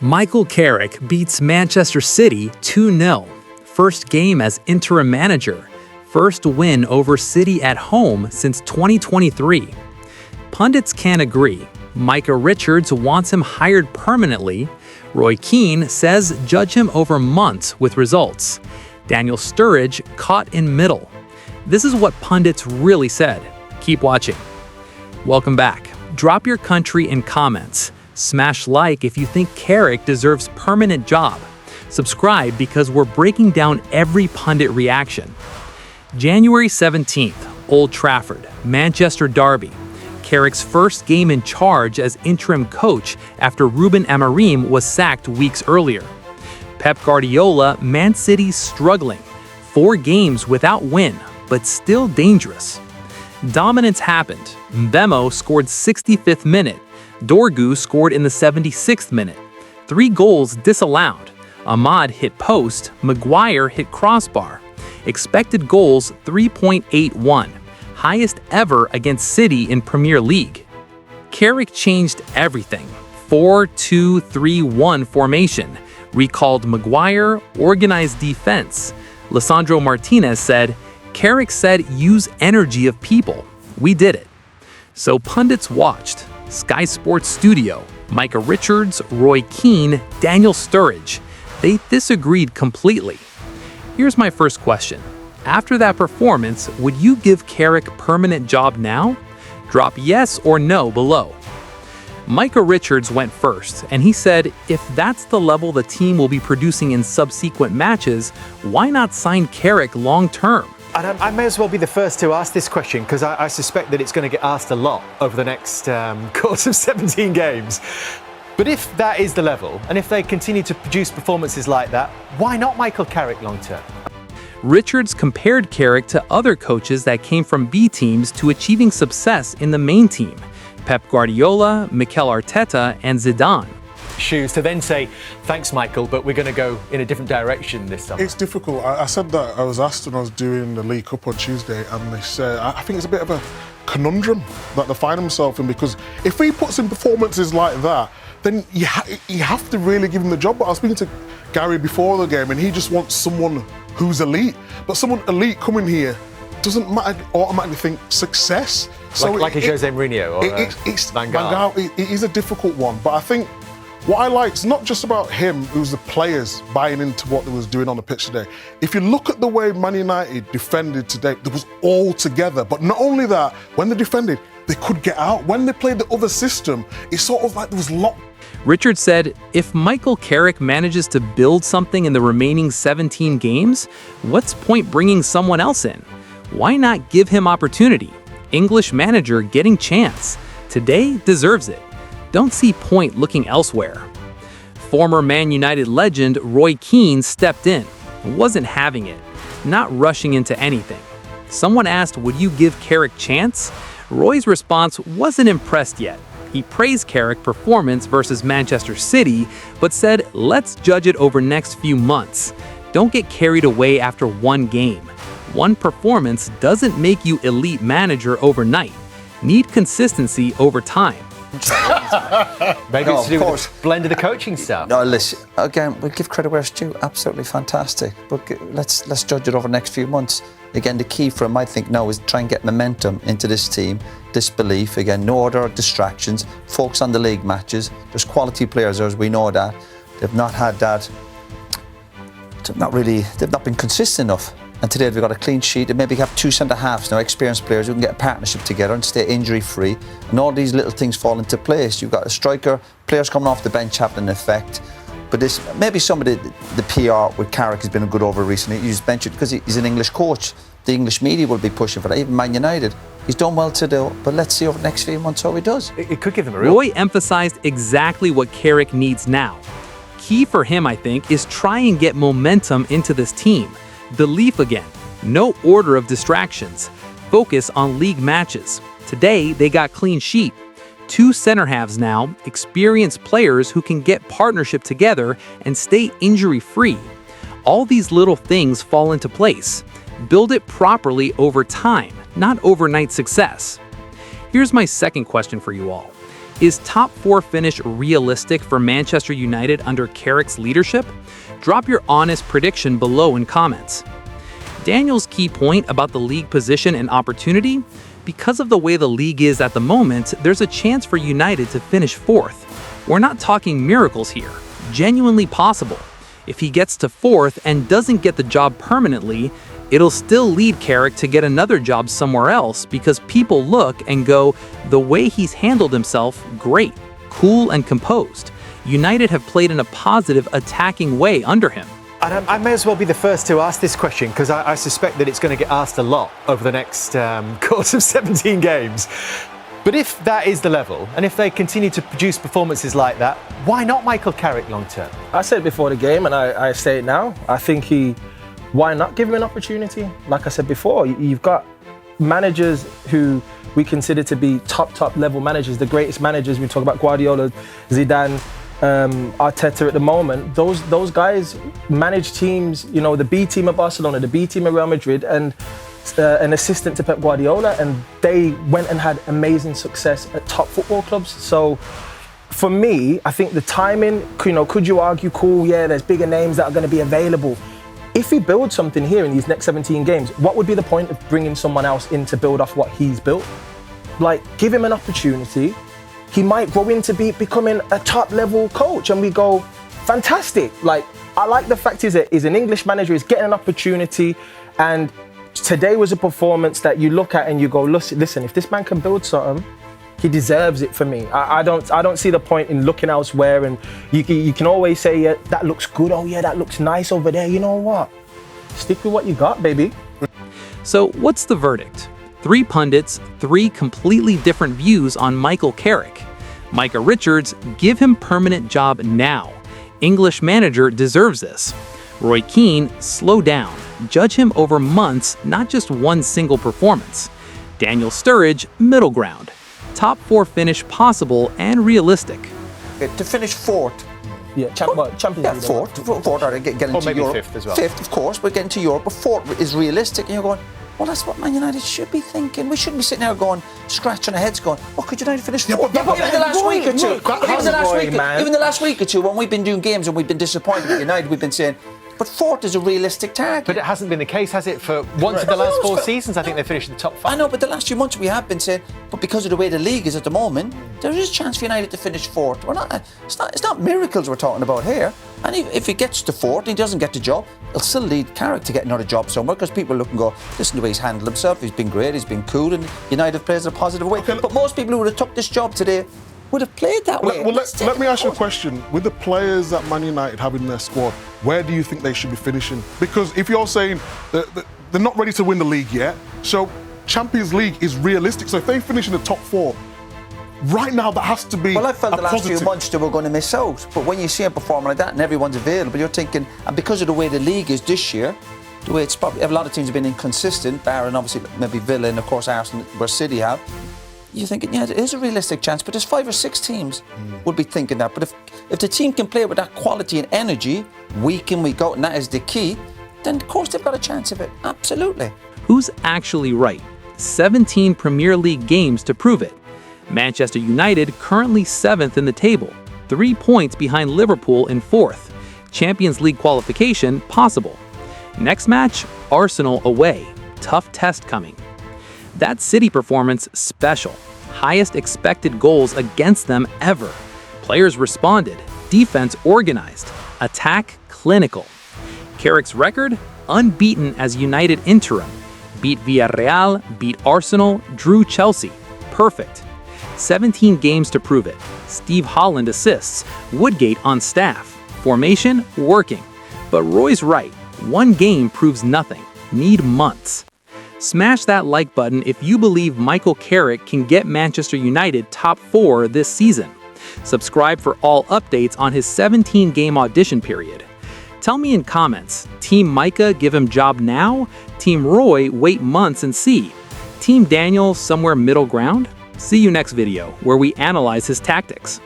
Michael Carrick beats Manchester City 2-0. First game as interim manager. First win over City at home since 2023. Pundits can't agree. Micah Richards wants him hired permanently. Keane says judge him over months with results. Daniel Sturridge caught in middle. This is what pundits really said. Keep watching. Welcome back. Drop your country in comments. Smash like if you think Carrick deserves permanent job. Subscribe because we're breaking down every pundit reaction. January 17th, Old Trafford, Manchester Derby. Carrick's first game in charge as interim coach after Ruben Amorim was sacked weeks earlier. Pep Guardiola, Man City struggling. 4 games without win, but still dangerous. Dominance happened. Mbemo scored 65th minute. Dorgu scored in the 76th minute. 3 goals disallowed. Ahmad hit post. Maguire hit crossbar. Expected goals 3.81. Highest ever against City in Premier League. Carrick changed everything. 4-2-3-1 formation. Recalled Maguire, organized defense. Lisandro Martinez said, Carrick said use energy of people. We did it. So pundits watched. Sky Sports Studio, Micah Richards, Keane, Daniel Sturridge. They disagreed completely. Here's my first question. After that performance, would you give Carrick permanent job now? Drop yes or no below. Micah Richards went first, and he said if that's the level the team will be producing in subsequent matches, why not sign Carrick long-term? I may as well be the first to ask this question because I suspect that it's going to get asked a lot over the next course of 17 games. But if that is the level, and if they continue to produce performances like that, why not Michael Carrick long-term? Richards compared Carrick to other coaches that came from B teams to achieving success in the main team. Pep Guardiola, Mikel Arteta, and Zidane. Shoes to then say, thanks Michael, but we're going to go in a different direction this summer. It's difficult. I said that, I was asked when I was doing the League Cup on Tuesday, and they said, I think it's a bit of a conundrum that they find themselves in, because if he puts in performances like that, then you have to really give him the job. But I was speaking to Gary before the game, and he just wants someone who's elite. But someone elite coming here doesn't automatically think success. So like a Jose Mourinho or Van Gaal. It is a difficult one, but I think what I like is not just about him, it was the players buying into what they was doing on the pitch today. If you look at the way Man United defended today, it was all together. But not only that, when they defended, they could get out. When they played the other system, it's sort of like there was locked. Richard said, if Michael Carrick manages to build something in the remaining 17 games, what's point bringing someone else in? Why not give him opportunity? English manager getting chance. Today deserves it. Don't see point looking elsewhere. Former Man United legend Keane stepped in. Wasn't having it. Not rushing into anything. Someone asked, would you give Carrick chance? Roy's response wasn't impressed yet. He praised Carrick's performance versus Manchester City, but said, let's judge it over next few months. Don't get carried away after one game. One performance doesn't make you elite manager overnight. Need consistency over time. Maybe it's to do with the blend of the coaching staff. No, listen, again, we'll give credit where it's due. Absolutely fantastic. But let's judge it over the next few months. Again, the key for him, I think, now is try and get momentum into this team, this belief. Again, no other distractions. Focus on the league matches. There's quality players there, as we know that. They've not had that. They've not been consistent enough. And today they've got a clean sheet. They maybe have 2 centre-halves now, experienced players who can get a partnership together and stay injury-free. And all these little things fall into place. You've got a striker, players coming off the bench having an effect. But this, maybe some of the PR with Carrick has been good over recently. You just mentioned because he's an English coach. The English media will be pushing for that. Even Man United, he's done well to do. But let's see over the next few months how he does. It could give him a real... Roy emphasized exactly what Carrick needs now. Key for him, I think, is try and get momentum into this team. Belief again. No order of distractions. Focus on league matches. Today, they got clean sheet. 2 center halves now, experienced players who can get partnership together and stay injury-free. All these little things fall into place. Build it properly over time, not overnight success. Here's my second question for you all. Is top 4 finish realistic for Manchester United under Carrick's leadership? Drop your honest prediction below in comments. Daniel's key point about the league position and opportunity: because of the way the league is at the moment, there's a chance for United to finish 4th. We're not talking miracles here, genuinely possible. If he gets to 4th and doesn't get the job permanently, it'll still lead Carrick to get another job somewhere else because people look and go, the way he's handled himself, great, cool and composed. United have played in a positive, attacking way under him. And I may as well be the first to ask this question because I suspect that it's going to get asked a lot over the next course of 17 games. But if that is the level, and if they continue to produce performances like that, why not Michael Carrick long term? I said it before the game, and I say it now. I think why not give him an opportunity? Like I said before, you've got managers who we consider to be top level managers, the greatest managers. We talk about Guardiola, Zidane, Arteta at the moment. Those guys manage teams, you know, the B team of Barcelona, the B team of Real Madrid, and an assistant to Pep Guardiola, and they went and had amazing success at top football clubs. So for me, I think the timing, you know, could you argue, cool, yeah, there's bigger names that are going to be available. If he builds something here in these next 17 games, what would be the point of bringing someone else in to build off what he's built? Like, give him an opportunity. He might grow into becoming a top level coach, and we go, fantastic. Like, I like the fact he's an English manager, he's getting an opportunity, and today was a performance that you look at and you go, listen, if this man can build something, he deserves it for me. I don't see the point in looking elsewhere, and you can always say, yeah, that looks good, oh yeah, that looks nice over there. You know what? Stick with what you got, baby. So what's the verdict? 3 pundits, 3 completely different views on Michael Carrick. Micah Richards, give him permanent job now. English manager deserves this. Roy Keane, slow down. Judge him over months, not just one single performance. Daniel Sturridge, middle ground. Top 4 finish possible and realistic. To finish 4th. Yeah, Champions League. 4th, getting Or to maybe Europe. 5th as well. 5th, of course, but getting to Europe. But 4th is realistic, and you're going, well, that's what Man United should be thinking. We shouldn't be sitting there going, scratching our heads, going, well, could United finish 4th? but Even the last week or two. Even the last week or two, when we've been doing games and we've been disappointed with United, we've been saying, but 4th is a realistic target. But it hasn't been the case, has it? For once in the last 4 seasons, I think they finished in the top 5. I know, but the last few months we have been saying, but because of the way the league is at the moment, there is a chance for United to finish 4th. It's not miracles we're talking about here. And if he gets to 4th and he doesn't get the job, it'll still lead Carrick to get another job somewhere, because people look and go, listen to the way he's handled himself, he's been great, he's been cool, and United plays in a positive way. But most people who would have took this job today would have played that way. Well, let me ask you a question. With the players that Man United have in their squad, where do you think they should be finishing? Because if you're saying that they're not ready to win the league yet, so Champions League is realistic. So if they finish in the top 4, right now that has to be Well, I felt the last positive. few months they were going to miss out. But when you see a performer like that and everyone's available, you're thinking, and because of the way the league is this year, the way it's probably, a lot of teams have been inconsistent, barring obviously maybe Villa and of course Arsenal, where City have. You're thinking, yeah, there is a realistic chance, but there's 5 or 6 teams would be thinking that. But if the team can play with that quality and energy, week in, week out, and that is the key, then of course they've got a chance of it. Absolutely. Who's actually right? 17 Premier League games to prove it. Manchester United currently 7th in the table, 3 points behind Liverpool in 4th. Champions League qualification possible. Next match, Arsenal away. Tough test coming. That City performance special. Highest expected goals against them ever. Players responded. Defense organized. Attack clinical. Carrick's record? Unbeaten as United interim. Beat Villarreal, beat Arsenal, drew Chelsea. Perfect. 17 games to prove it. Steve Holland assists. Woodgate on staff. Formation working. But Roy's right. 1 game proves nothing. Need months. Smash that like button if you believe Michael Carrick can get Manchester United top 4 this season. Subscribe for all updates on his 17-game audition period. Tell me in comments, Team Micah give him job now? Team Roy wait months and see? Team Daniel somewhere middle ground? See you next video, where we analyze his tactics.